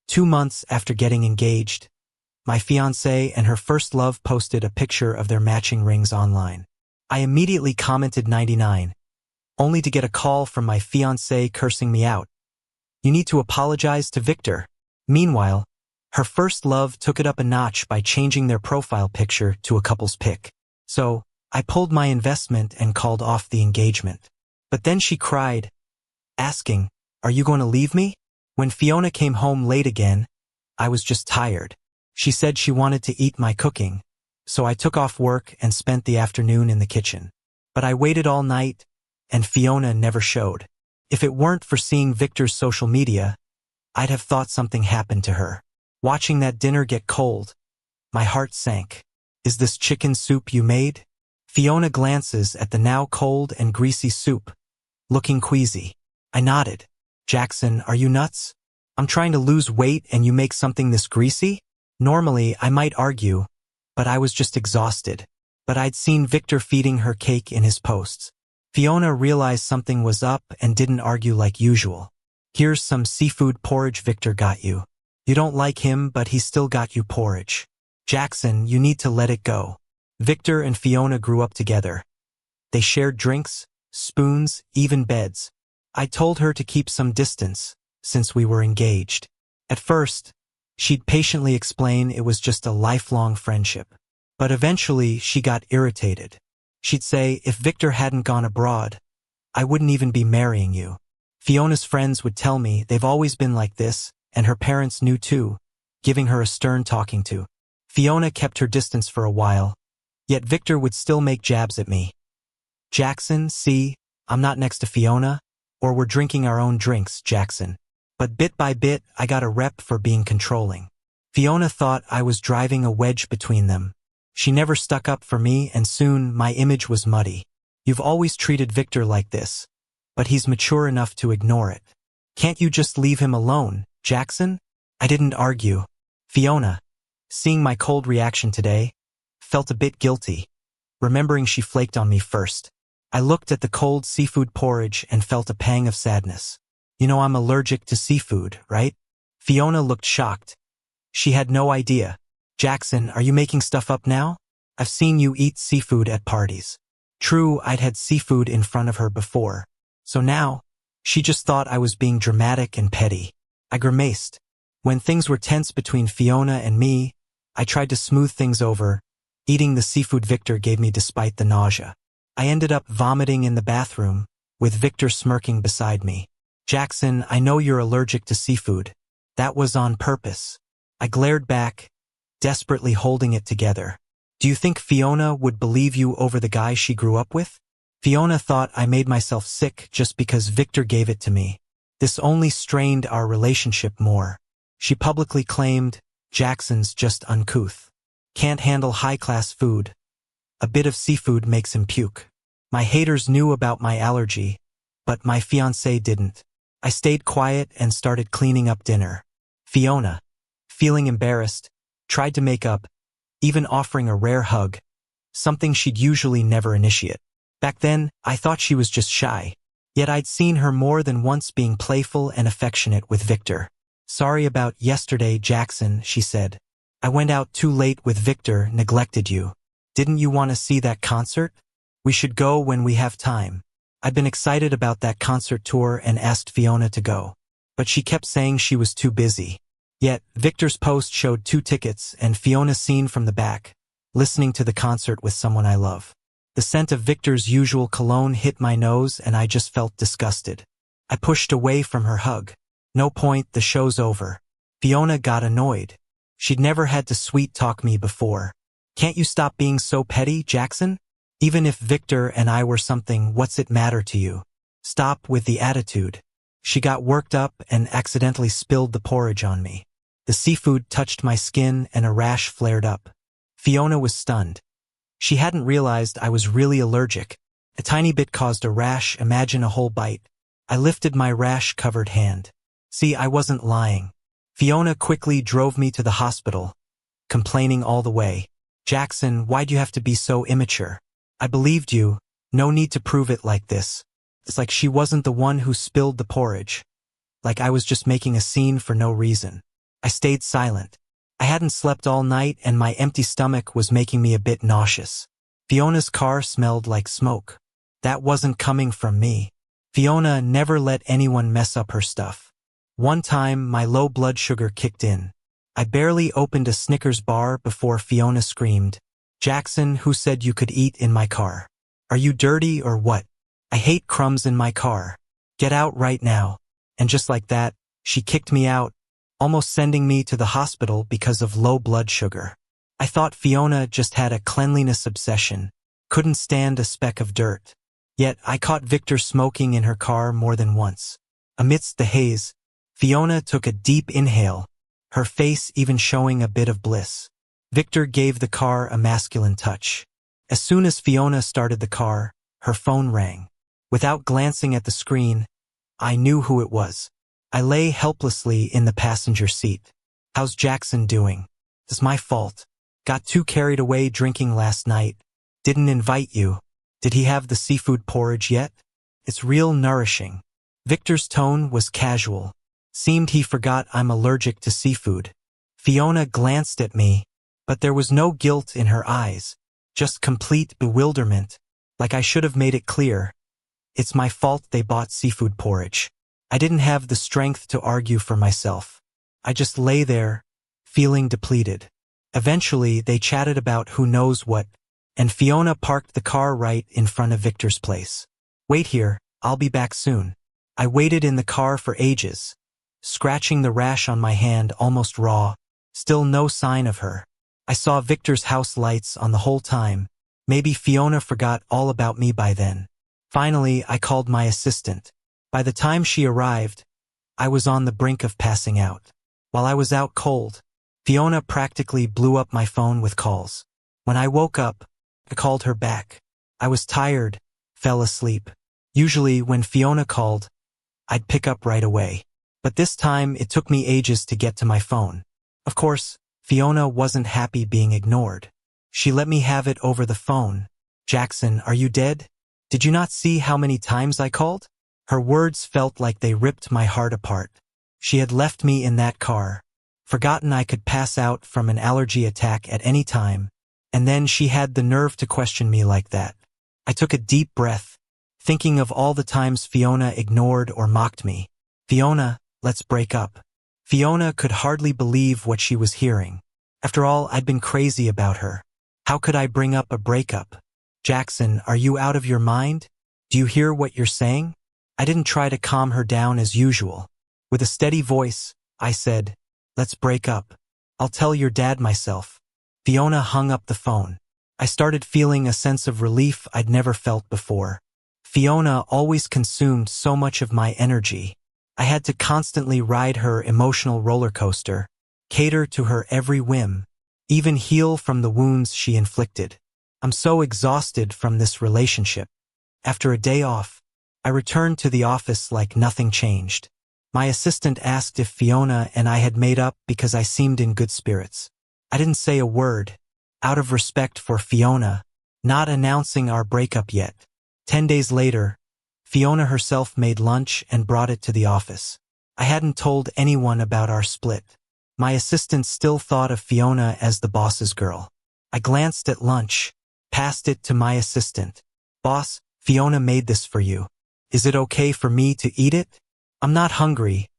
2 months after getting engaged, my fiancée and her first love posted a picture of their matching rings online. I immediately commented 99, only to get a call from my fiancée cursing me out. You need to apologize to Victor. Meanwhile, her first love took it up a notch by changing their profile picture to a couple's pic. So, I pulled my investment and called off the engagement. But then she cried, asking, "Are you going to leave me?" When Fiona came home late again, I was just tired. She said she wanted to eat my cooking, so I took off work and spent the afternoon in the kitchen. But I waited all night, and Fiona never showed. If it weren't for seeing Victor's social media, I'd have thought something happened to her. Watching that dinner get cold, my heart sank. "Is this chicken soup you made?" Fiona glances at the now cold and greasy soup, looking queasy. I nodded. "Jackson, are you nuts? I'm trying to lose weight and you make something this greasy?" Normally, I might argue, but I was just exhausted. But I'd seen Victor feeding her cake in his posts. Fiona realized something was up and didn't argue like usual. "Here's some seafood porridge Victor got you. You don't like him, but he still got you porridge. Jackson, you need to let it go." Victor and Fiona grew up together. They shared drinks, spoons, even beds. I told her to keep some distance, since we were engaged. At first, she'd patiently explain it was just a lifelong friendship. But eventually, she got irritated. She'd say, "If Victor hadn't gone abroad, I wouldn't even be marrying you." Fiona's friends would tell me they've always been like this, and her parents knew too, giving her a stern talking to. Fiona kept her distance for a while, yet Victor would still make jabs at me. "Jackson, see, I'm not next to Fiona, or we're drinking our own drinks, Jackson." But bit by bit, I got a rep for being controlling. Fiona thought I was driving a wedge between them. She never stuck up for me, and soon my image was muddy. "You've always treated Victor like this, but he's mature enough to ignore it. Can't you just leave him alone, Jackson?" I didn't argue. Fiona, seeing my cold reaction today, felt a bit guilty, remembering she flaked on me first. I looked at the cold seafood porridge and felt a pang of sadness. "You know I'm allergic to seafood, right?" Fiona looked shocked. She had no idea. "Jackson, are you making stuff up now? I've seen you eat seafood at parties." True, I'd had seafood in front of her before. So now, she just thought I was being dramatic and petty. I grimaced. When things were tense between Fiona and me, I tried to smooth things over. Eating the seafood Victor gave me despite the nausea. I ended up vomiting in the bathroom, with Victor smirking beside me. "Jackson, I know you're allergic to seafood. That was on purpose." I glared back, desperately holding it together. "Do you think Fiona would believe you over the guy she grew up with?" Fiona thought I made myself sick just because Victor gave it to me. This only strained our relationship more. She publicly claimed, "Jackson's just uncouth. Can't handle high-class food. A bit of seafood makes him puke." My haters knew about my allergy, but my fiancé didn't. I stayed quiet and started cleaning up dinner. Fiona, feeling embarrassed, tried to make up, even offering a rare hug, something she'd usually never initiate. Back then, I thought she was just shy. Yet I'd seen her more than once being playful and affectionate with Victor. "Sorry about yesterday, Jackson," she said. "I went out too late with Victor, neglected you. Didn't you want to see that concert? We should go when we have time." I'd been excited about that concert tour and asked Fiona to go. But she kept saying she was too busy. Yet, Victor's post showed 2 tickets and Fiona seen from the back, listening to the concert with someone I love. The scent of Victor's usual cologne hit my nose and I just felt disgusted. I pushed away from her hug. "No point, the show's over." Fiona got annoyed. She'd never had to sweet-talk me before. "Can't you stop being so petty, Jackson? Even if Victor and I were something, what's it matter to you? Stop with the attitude." She got worked up and accidentally spilled the porridge on me. The seafood touched my skin and a rash flared up. Fiona was stunned. She hadn't realized I was really allergic. A tiny bit caused a rash, imagine a whole bite. I lifted my rash-covered hand. See, I wasn't lying. Fiona quickly drove me to the hospital, complaining all the way. "Jackson, why'd you have to be so immature? I believed you, no need to prove it like this." It's like she wasn't the one who spilled the porridge. Like I was just making a scene for no reason. I stayed silent. I hadn't slept all night and my empty stomach was making me a bit nauseous. Fiona's car smelled like smoke. That wasn't coming from me. Fiona never let anyone mess up her stuff. One time, my low blood sugar kicked in. I barely opened a Snickers bar before Fiona screamed, "Jackson, who said you could eat in my car? Are you dirty or what? I hate crumbs in my car. Get out right now." And just like that, she kicked me out, almost sending me to the hospital because of low blood sugar. I thought Fiona just had a cleanliness obsession, couldn't stand a speck of dirt. Yet I caught Victor smoking in her car more than once. Amidst the haze, Fiona took a deep inhale, her face even showing a bit of bliss. Victor gave the car a masculine touch. As soon as Fiona started the car, her phone rang. Without glancing at the screen, I knew who it was. I lay helplessly in the passenger seat. "How's Jackson doing? It's my fault. Got too carried away drinking last night. Didn't invite you. Did he have the seafood porridge yet? It's real nourishing." Victor's tone was casual. Seemed he forgot I'm allergic to seafood. Fiona glanced at me, but there was no guilt in her eyes, just complete bewilderment, like I should have made it clear. It's my fault they bought seafood porridge. I didn't have the strength to argue for myself. I just lay there, feeling depleted. Eventually, they chatted about who knows what, and Fiona parked the car right in front of Victor's place. "Wait here, I'll be back soon." I waited in the car for ages, scratching the rash on my hand almost raw, still no sign of her. I saw Victor's house lights on the whole time. Maybe Fiona forgot all about me by then. Finally, I called my assistant. By the time she arrived, I was on the brink of passing out. While I was out cold, Fiona practically blew up my phone with calls. When I woke up, I called her back. I was tired, fell asleep. Usually, when Fiona called, I'd pick up right away. But this time, it took me ages to get to my phone. Of course, Fiona wasn't happy being ignored. She let me have it over the phone. "Jackson, are you dead? Did you not see how many times I called?" Her words felt like they ripped my heart apart. She had left me in that car, forgotten I could pass out from an allergy attack at any time, and then she had the nerve to question me like that. I took a deep breath, thinking of all the times Fiona ignored or mocked me. "Fiona, let's break up." Fiona could hardly believe what she was hearing. After all, I'd been crazy about her. How could I bring up a breakup? "Jackson, are you out of your mind? Do you hear what you're saying?" I didn't try to calm her down as usual. With a steady voice, I said, "Let's break up. I'll tell your dad myself." Fiona hung up the phone. I started feeling a sense of relief I'd never felt before. Fiona always consumed so much of my energy. I had to constantly ride her emotional roller coaster, cater to her every whim, even heal from the wounds she inflicted. I'm so exhausted from this relationship. After a day off, I returned to the office like nothing changed. My assistant asked if Fiona and I had made up because I seemed in good spirits. I didn't say a word, out of respect for Fiona, not announcing our breakup yet. 10 days later, Fiona herself made lunch and brought it to the office. I hadn't told anyone about our split. My assistant still thought of Fiona as the boss's girl. I glanced at lunch, passed it to my assistant. "Boss, Fiona made this for you. Is it okay for me to eat it?" "I'm not hungry,"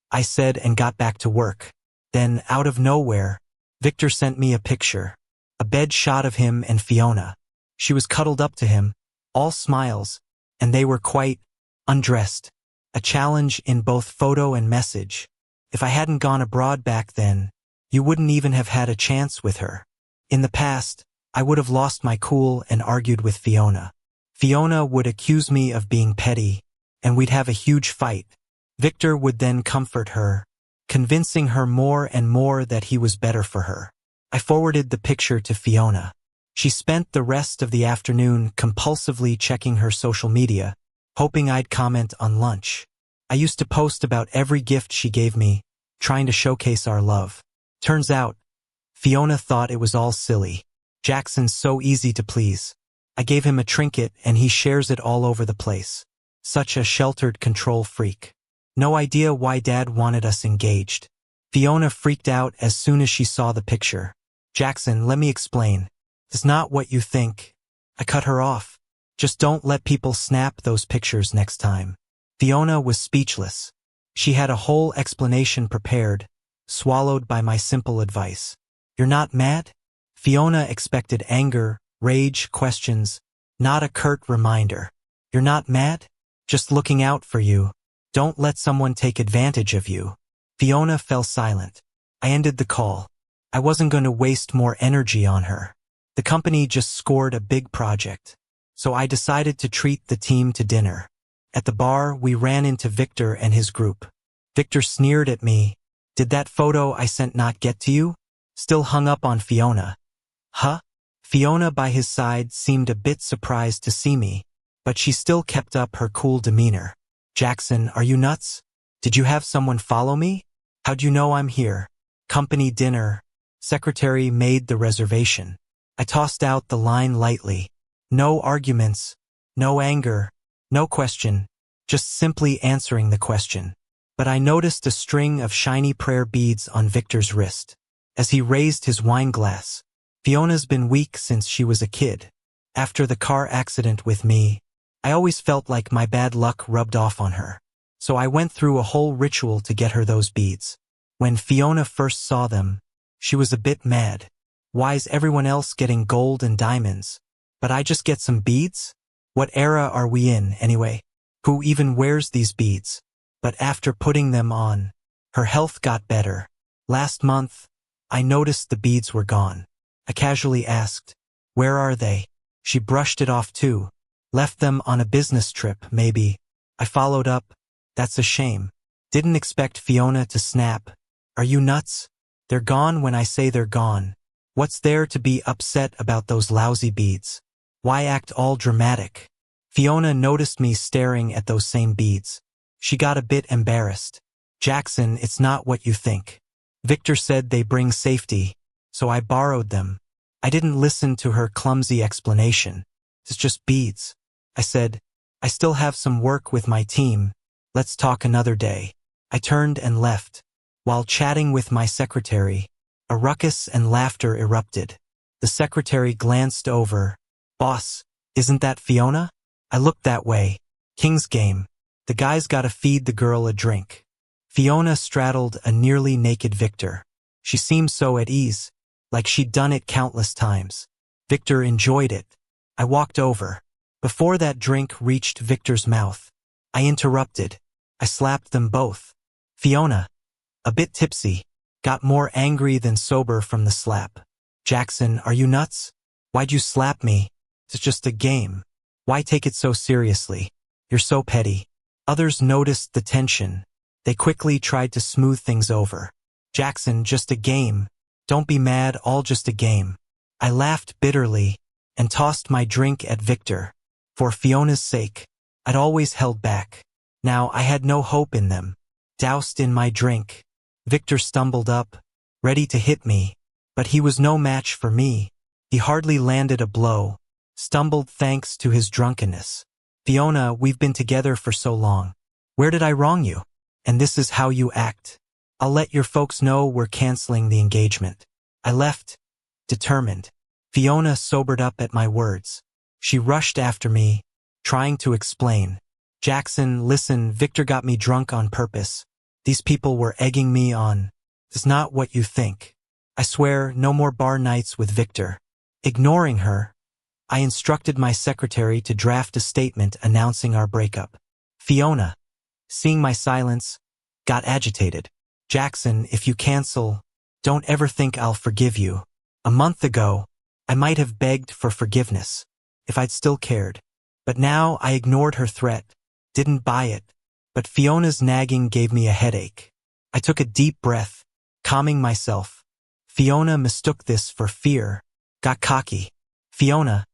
I said and got back to work. Then, out of nowhere, Victor sent me a picture. A bed shot of him and Fiona. She was cuddled up to him, all smiles, and they were quite undressed. A challenge in both photo and message. If I hadn't gone abroad back then, you wouldn't even have had a chance with her. In the past, I would have lost my cool and argued with Fiona. Fiona would accuse me of being petty, and we'd have a huge fight. Victor would then comfort her, convincing her more and more that he was better for her. I forwarded the picture to Fiona. She spent the rest of the afternoon compulsively checking her social media, hoping I'd comment on lunch. I used to post about every gift she gave me, trying to showcase our love. Turns out, Fiona thought it was all silly. Jackson's so easy to please. I gave him a trinket and he shares it all over the place. Such a sheltered control freak. No idea why Dad wanted us engaged. Fiona freaked out as soon as she saw the picture. Jackson, let me explain. It's not what you think. I cut her off. Just don't let people snap those pictures next time. Fiona was speechless. She had a whole explanation prepared, swallowed by my simple advice. You're not mad? Fiona expected anger, rage, questions, not a curt reminder. You're not mad? Just looking out for you. Don't let someone take advantage of you. Fiona fell silent. I ended the call. I wasn't going to waste more energy on her. The company just scored a big project. So I decided to treat the team to dinner. At the bar, we ran into Victor and his group. Victor sneered at me. Did that photo I sent not get to you? Still hung up on Fiona. Huh? Fiona by his side seemed a bit surprised to see me, but she still kept up her cool demeanor. Jackson, are you nuts? Did you have someone follow me? How'd you know I'm here? Company dinner. Secretary made the reservation. I tossed out the line lightly. No arguments, no anger, no question, just simply answering the question. But I noticed a string of shiny prayer beads on Victor's wrist. As he raised his wine glass. Fiona's been weak since she was a kid. After the car accident with me, I always felt like my bad luck rubbed off on her. So I went through a whole ritual to get her those beads. When Fiona first saw them, she was a bit mad. Why's everyone else getting gold and diamonds? But I just get some beads? What era are we in, anyway? Who even wears these beads? But after putting them on, her health got better. Last month, I noticed the beads were gone. I casually asked, where are they? She brushed it off too. Left them on a business trip, maybe. I followed up. That's a shame. Didn't expect Fiona to snap. Are you nuts? They're gone when I say they're gone. What's there to be upset about those lousy beads? Why act all dramatic? Fiona noticed me staring at those same beads. She got a bit embarrassed. Jackson, it's not what you think. Victor said they bring safety, so I borrowed them. I didn't listen to her clumsy explanation. It's just beads. I said, I still have some work with my team. Let's talk another day. I turned and left. While chatting with my secretary, a ruckus and laughter erupted. The secretary glanced over. Boss, isn't that Fiona? I looked that way. King's game. The guy's gotta feed the girl a drink. Fiona straddled a nearly naked Victor. She seemed so at ease, like she'd done it countless times. Victor enjoyed it. I walked over. Before that drink reached Victor's mouth, I interrupted. I slapped them both. Fiona, a bit tipsy, got more angry than sober from the slap. Jackson, are you nuts? Why'd you slap me? It's just a game. Why take it so seriously? You're so petty. Others noticed the tension. They quickly tried to smooth things over. Jackson, just a game. Don't be mad, all just a game. I laughed bitterly and tossed my drink at Victor. For Fiona's sake, I'd always held back. Now I had no hope in them. Doused in my drink, Victor stumbled up, ready to hit me, but he was no match for me. He hardly landed a blow, stumbled thanks to his drunkenness. Fiona, we've been together for so long. Where did I wrong you? And this is how you act. I'll let your folks know we're canceling the engagement. I left, determined. Fiona sobered up at my words. She rushed after me, trying to explain. Jackson, listen, Victor got me drunk on purpose. These people were egging me on. It's not what you think. I swear, no more bar nights with Victor. Ignoring her, I instructed my secretary to draft a statement announcing our breakup. Fiona, seeing my silence, got agitated. Jackson, if you cancel, don't ever think I'll forgive you. A month ago, I might have begged for forgiveness, if I'd still cared. But now I ignored her threat, didn't buy it. But Fiona's nagging gave me a headache. I took a deep breath, calming myself. Fiona mistook this for fear, got cocky. Fiona,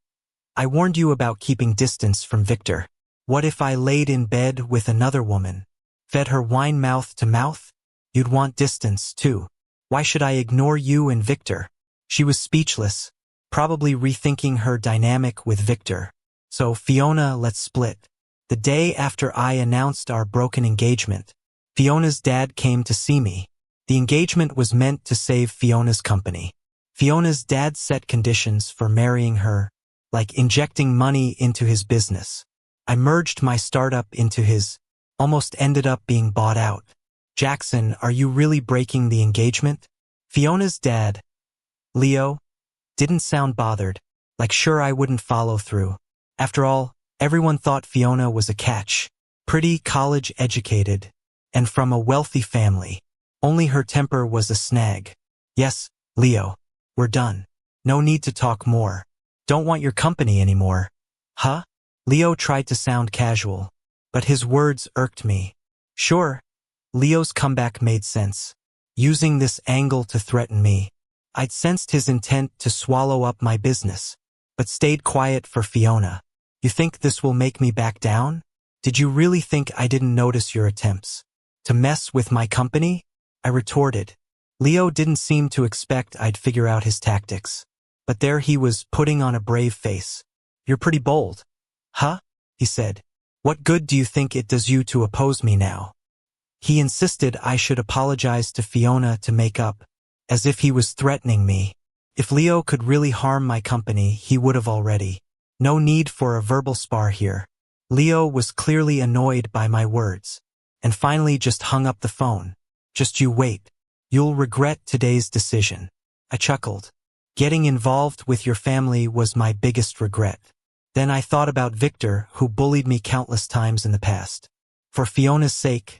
I warned you about keeping distance from Victor. What if I laid in bed with another woman, fed her wine mouth to mouth? You'd want distance, too. Why should I ignore you and Victor? She was speechless, probably rethinking her dynamic with Victor. So, Fiona, let's split. The day after I announced our broken engagement, Fiona's dad came to see me. The engagement was meant to save Fiona's company. Fiona's dad set conditions for marrying her, like injecting money into his business. I merged my startup into his, almost ended up being bought out. Jackson, are you really breaking the engagement? Fiona's dad, Leo, didn't sound bothered, like sure I wouldn't follow through. After all, everyone thought Fiona was a catch, pretty, college-educated, and from a wealthy family. Only her temper was a snag. Yes, Leo, we're done. No need to talk more. Don't want your company anymore. Huh? Leo tried to sound casual, but his words irked me. Sure, Leo's comeback made sense. Using this angle to threaten me. I'd sensed his intent to swallow up my business, but stayed quiet for Fiona. You think this will make me back down? Did you really think I didn't notice your attempts to mess with my company? I retorted. Leo didn't seem to expect I'd figure out his tactics. But there he was, putting on a brave face. You're pretty bold. Huh? He said. What good do you think it does you to oppose me now? He insisted I should apologize to Fiona to make up, as if he was threatening me. If Leo could really harm my company, he would have already. No need for a verbal spar here. Leo was clearly annoyed by my words, and finally just hung up the phone. Just you wait. You'll regret today's decision. I chuckled. Getting involved with your family was my biggest regret. Then I thought about Victor, who bullied me countless times in the past. For Fiona's sake,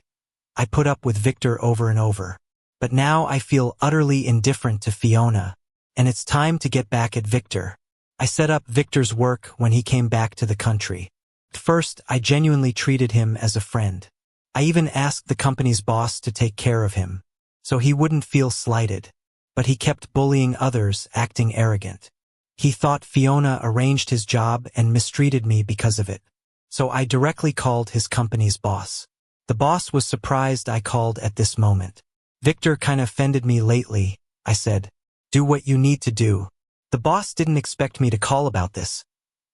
I put up with Victor over and over. But now I feel utterly indifferent to Fiona, and it's time to get back at Victor. I set up Victor's work when he came back to the country. At first, I genuinely treated him as a friend. I even asked the company's boss to take care of him, so he wouldn't feel slighted. But he kept bullying others, acting arrogant. He thought Fiona arranged his job and mistreated me because of it. So I directly called his company's boss. The boss was surprised I called at this moment. Victor kinda offended me lately, I said. Do what you need to do. The boss didn't expect me to call about this,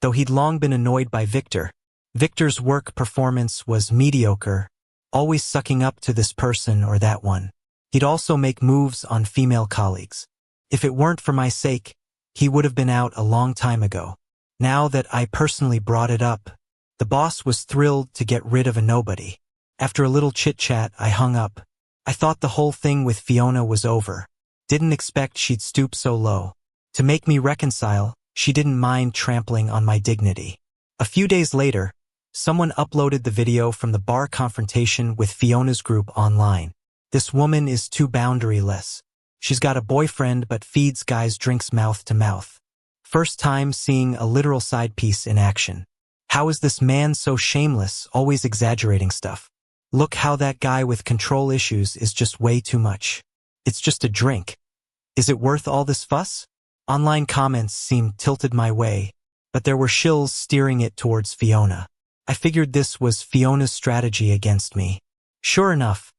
though he'd long been annoyed by Victor. Victor's work performance was mediocre, always sucking up to this person or that one. He'd also make moves on female colleagues. If it weren't for my sake, he would have been out a long time ago. Now that I personally brought it up, the boss was thrilled to get rid of a nobody. After a little chit-chat, I hung up. I thought the whole thing with Fiona was over. Didn't expect she'd stoop so low. To make me reconcile, she didn't mind trampling on my dignity. A few days later, someone uploaded the video from the bar confrontation with Fiona's group online. This woman is too boundaryless. She's got a boyfriend but feeds guys drinks mouth to mouth. First time seeing a literal side piece in action. How is this man so shameless, always exaggerating stuff? Look how that guy with control issues is just way too much. It's just a drink. Is it worth all this fuss? Online comments seemed tilted my way, but there were shills steering it towards Fiona. I figured this was Fiona's strategy against me. Sure enough,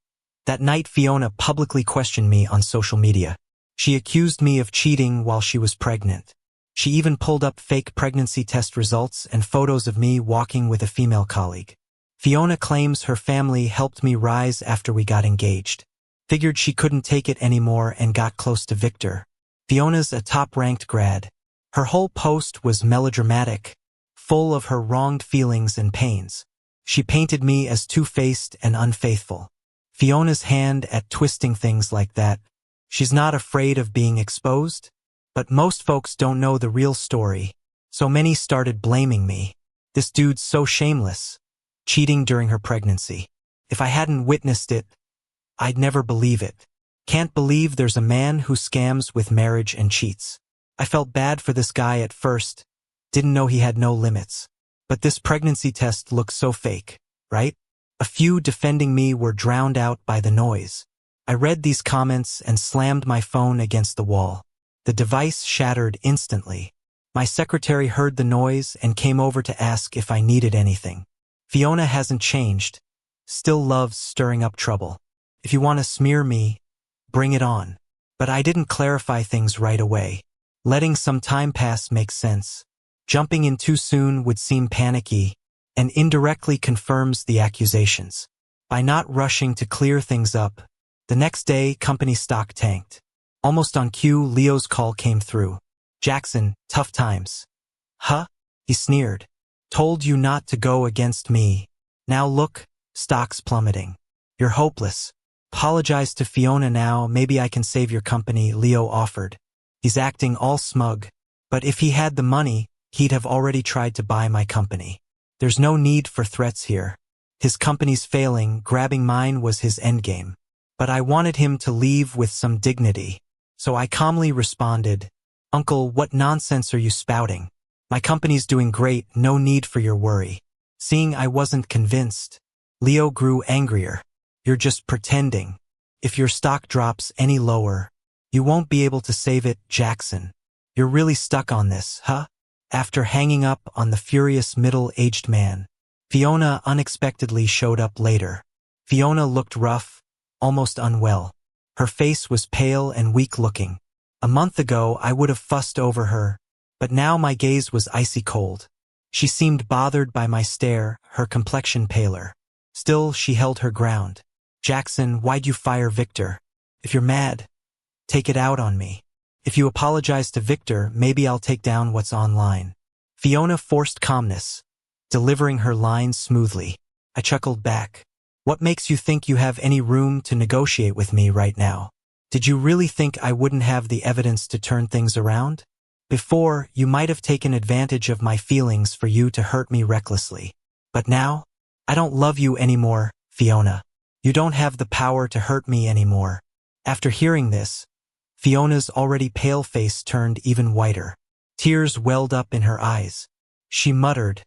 that night Fiona publicly questioned me on social media. She accused me of cheating while she was pregnant. She even pulled up fake pregnancy test results and photos of me walking with a female colleague. Fiona claims her family helped me rise after we got engaged. Figured she couldn't take it anymore and got close to Victor. Fiona's a top-ranked grad. Her whole post was melodramatic, full of her wronged feelings and pains. She painted me as two-faced and unfaithful. Fiona's hand at twisting things like that. She's not afraid of being exposed, but most folks don't know the real story, so many started blaming me. This dude's so shameless, cheating during her pregnancy. If I hadn't witnessed it, I'd never believe it. Can't believe there's a man who scams with marriage and cheats. I felt bad for this guy at first, didn't know he had no limits. But this pregnancy test looks so fake, right? A few defending me were drowned out by the noise. I read these comments and slammed my phone against the wall. The device shattered instantly. My secretary heard the noise and came over to ask if I needed anything. Fiona hasn't changed, still loves stirring up trouble. If you want to smear me, bring it on. But I didn't clarify things right away. Letting some time pass makes sense. Jumping in too soon would seem panicky, and indirectly confirms the accusations. By not rushing to clear things up, The next day, company stock tanked. Almost on cue, Leo's call came through. "Jackson, tough times." "Huh?" he sneered. "Told you not to go against me. Now look, stock's plummeting. You're hopeless. Apologize to Fiona now, maybe I can save your company," Leo offered. He's acting all smug. But if he had the money, he'd have already tried to buy my company. There's no need for threats here. His company's failing, grabbing mine was his endgame. But I wanted him to leave with some dignity. So I calmly responded, "Uncle, what nonsense are you spouting? My company's doing great, no need for your worry." Seeing I wasn't convinced, Leo grew angrier. "You're just pretending. If your stock drops any lower, you won't be able to save it, Jackson. You're really stuck on this, huh?" After hanging up on the furious middle-aged man, Fiona unexpectedly showed up later. Fiona looked rough, almost unwell. Her face was pale and weak-looking. A month ago, I would have fussed over her, but now my gaze was icy cold. She seemed bothered by my stare, her complexion paler. Still, she held her ground. "Jackson, why'd you fire Victor? If you're mad, take it out on me. If you apologize to Victor, maybe I'll take down what's online." Fiona forced calmness, delivering her lines smoothly. I chuckled back. "What makes you think you have any room to negotiate with me right now? Did you really think I wouldn't have the evidence to turn things around? Before, you might have taken advantage of my feelings for you to hurt me recklessly. But now, I don't love you anymore, Fiona. You don't have the power to hurt me anymore." After hearing this, Fiona's already pale face turned even whiter. Tears welled up in her eyes. She muttered,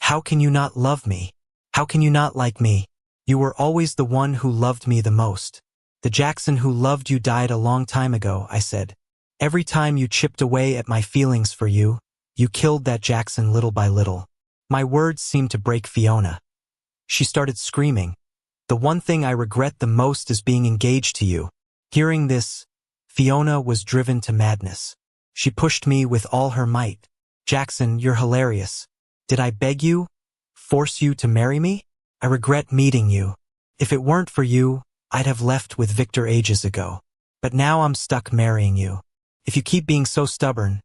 "How can you not love me? How can you not like me? You were always the one who loved me the most." "The Jackson who loved you died a long time ago," I said. "Every time you chipped away at my feelings for you, you killed that Jackson little by little." My words seemed to break Fiona. She started screaming, "The one thing I regret the most is being engaged to you." Hearing this, Fiona was driven to madness. She pushed me with all her might. "Jackson, you're hilarious. Did I beg you? Force you to marry me? I regret meeting you. If it weren't for you, I'd have left with Victor ages ago. But now I'm stuck marrying you. If you keep being so stubborn,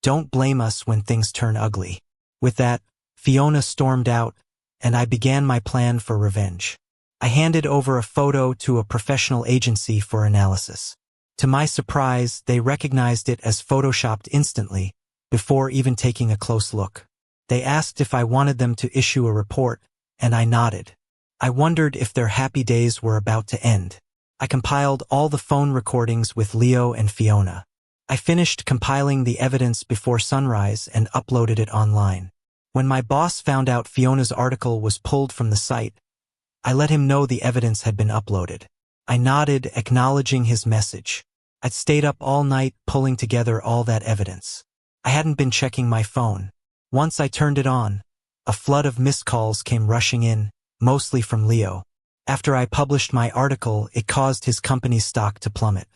don't blame us when things turn ugly." With that, Fiona stormed out, and I began my plan for revenge. I handed over a photo to a professional agency for analysis. To my surprise, they recognized it as photoshopped instantly, before even taking a close look. They asked if I wanted them to issue a report, and I nodded. I wondered if their happy days were about to end. I compiled all the phone recordings with Leo and Fiona. I finished compiling the evidence before sunrise and uploaded it online. When my boss found out Fiona's article was pulled from the site, I let him know the evidence had been uploaded. I nodded, acknowledging his message. I'd stayed up all night pulling together all that evidence. I hadn't been checking my phone. Once I turned it on, a flood of missed calls came rushing in, mostly from Leo. After I published my article, it caused his company's stock to plummet.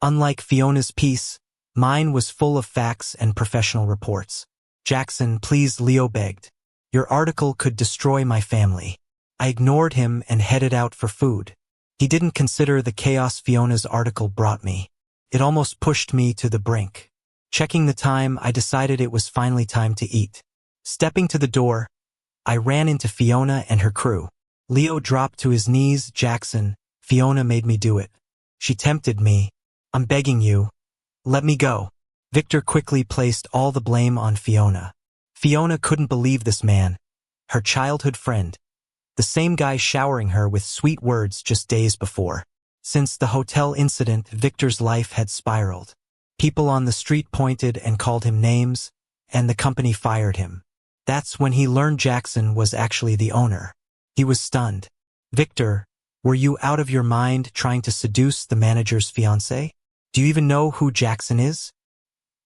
Unlike Fiona's piece, mine was full of facts and professional reports. "Jackson, please," Leo begged. "Your article could destroy my family." I ignored him and headed out for food. He didn't consider the chaos Fiona's article brought me. It almost pushed me to the brink. Checking the time, I decided it was finally time to eat. Stepping to the door, I ran into Fiona and her crew. Leo dropped to his knees. "Jackson, Fiona made me do it. She tempted me. I'm begging you. Let me go." Victor quickly placed all the blame on Fiona. Fiona couldn't believe this man, her childhood friend, the same guy showering her with sweet words just days before. Since the hotel incident, Victor's life had spiraled. People on the street pointed and called him names, and the company fired him. That's when he learned Jackson was actually the owner. He was stunned. "Victor, were you out of your mind trying to seduce the manager's fiancée? Do you even know who Jackson is?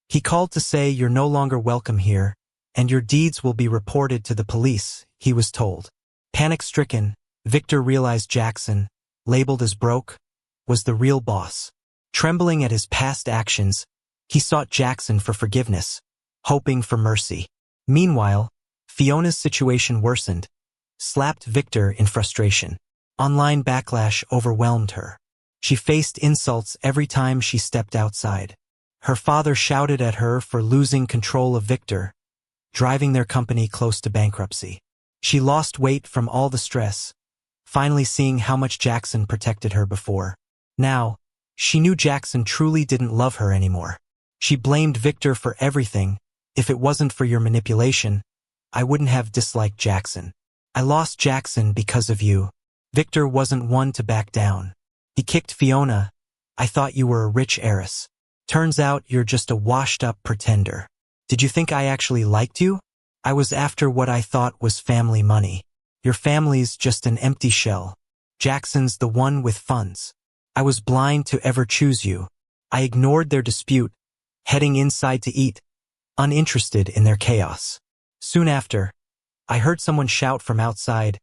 He called to say you're no longer welcome here, and your deeds will be reported to the police," he was told. Panic-stricken, Victor realized Jackson, labeled as broke, was the real boss. Trembling at his past actions, he sought Jackson for forgiveness, hoping for mercy. Meanwhile, Fiona's situation worsened, slapped Victor in frustration. Online backlash overwhelmed her. She faced insults every time she stepped outside. Her father shouted at her for losing control of Victor, driving their company close to bankruptcy. She lost weight from all the stress, finally seeing how much Jackson protected her before. Now, she knew Jackson truly didn't love her anymore. She blamed Victor for everything. If it wasn't for your manipulation, I wouldn't have disliked Jackson. I lost Jackson because of you. Victor wasn't one to back down. He kicked Fiona. I thought you were a rich heiress. Turns out you're just a washed-up pretender. Did you think I actually liked you? I was after what I thought was family money. Your family's just an empty shell. Jackson's the one with funds. I was blind to ever choose you. I ignored their dispute, heading inside to eat, uninterested in their chaos. Soon after, I heard someone shout from outside,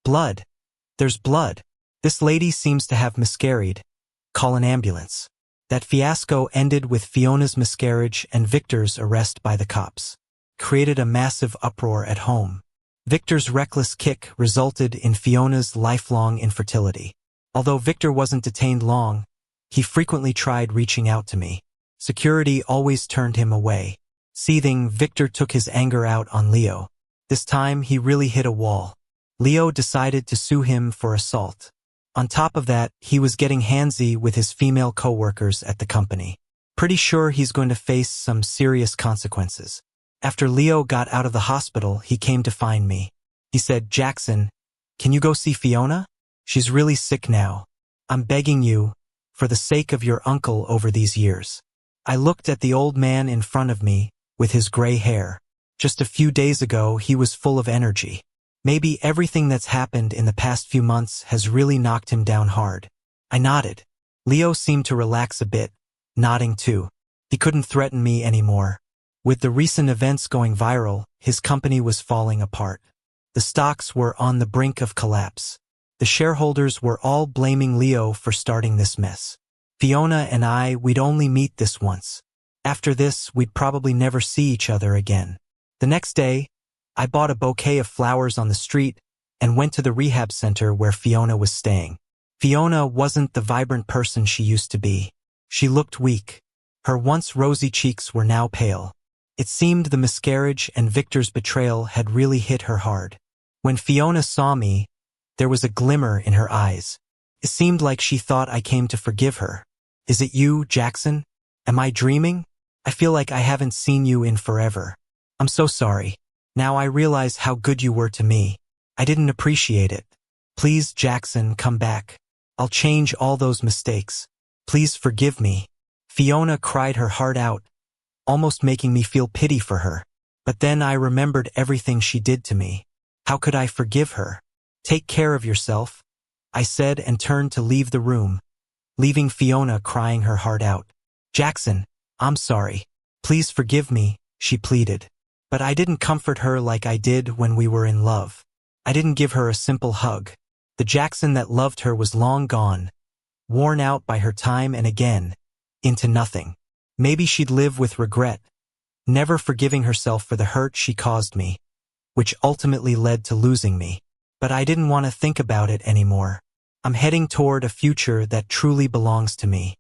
"Blood! There's blood! This lady seems to have miscarried. Call an ambulance." That fiasco ended with Fiona's miscarriage and Victor's arrest by the cops. Created a massive uproar at home. Victor's reckless kick resulted in Fiona's lifelong infertility. Although Victor wasn't detained long, he frequently tried reaching out to me. Security always turned him away. Seething, Victor took his anger out on Leo. This time, he really hit a wall. Leo decided to sue him for assault. On top of that, he was getting handsy with his female co-workers at the company. Pretty sure he's going to face some serious consequences. After Leo got out of the hospital, he came to find me. He said, "Jackson, can you go see Fiona? She's really sick now. I'm begging you, for the sake of your uncle over these years." I looked at the old man in front of me, with his gray hair. Just a few days ago, he was full of energy. Maybe everything that's happened in the past few months has really knocked him down hard. I nodded. Leo seemed to relax a bit, nodding too. He couldn't threaten me anymore. With the recent events going viral, his company was falling apart. The stocks were on the brink of collapse. The shareholders were all blaming Leo for starting this mess. Fiona and we'd only meet this once. After this, we'd probably never see each other again. The next day, I bought a bouquet of flowers on the street and went to the rehab center where Fiona was staying. Fiona wasn't the vibrant person she used to be. She looked weak. Her once rosy cheeks were now pale. It seemed the miscarriage and Victor's betrayal had really hit her hard. When Fiona saw me, there was a glimmer in her eyes. It seemed like she thought I came to forgive her. "Is it you, Jackson? Am I dreaming? I feel like I haven't seen you in forever. I'm so sorry. Now I realize how good you were to me. I didn't appreciate it. Please, Jackson, come back. I'll change all those mistakes. Please forgive me." Fiona cried her heart out, almost making me feel pity for her. But then I remembered everything she did to me. How could I forgive her? "Take care of yourself," I said and turned to leave the room, leaving Fiona crying her heart out. "Jackson, I'm sorry. Please forgive me," she pleaded. But I didn't comfort her like I did when we were in love. I didn't give her a simple hug. The Jackson that loved her was long gone, worn out by her time and again, into nothing. Maybe she'd live with regret, never forgiving herself for the hurt she caused me, which ultimately led to losing me. But I didn't want to think about it anymore. I'm heading toward a future that truly belongs to me.